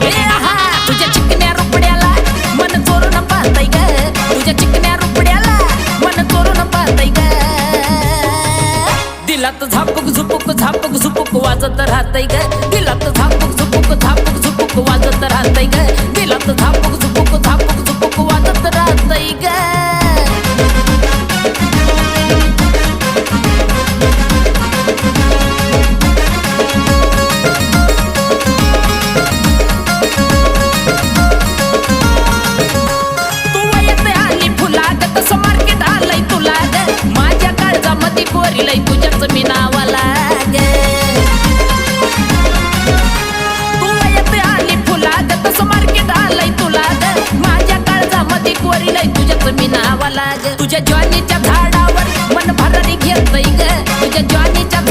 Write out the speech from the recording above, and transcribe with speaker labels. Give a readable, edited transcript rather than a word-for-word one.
Speaker 1: ए आहा तुझ्या चिकन्या रुपड्याला मन चोरून पाहतय ग तुझ्या चिकन्या रुपड्याला मन चोरून पाहतय ग दिलात झापूक झुपूक झापूक झुपूक वाजत राहतय ग दिलात झापूक झुपूक झापूक झुपूक वाजत राहतय ग दिलात झापूक झुपूक झापूक झुपूक वाजत राहतय ग लई तुझ्याच मी नावाला ग तू येते आली फुलाग तसं मार्केट आलंय तुला ग माझ्या काळजामध्ये कोरी लई तुझ्याच मी नावाला ग तुझ्या ज्वानीच्या झाडावर मन भरारी घेतय ग तुझ्या ज्वानीच्या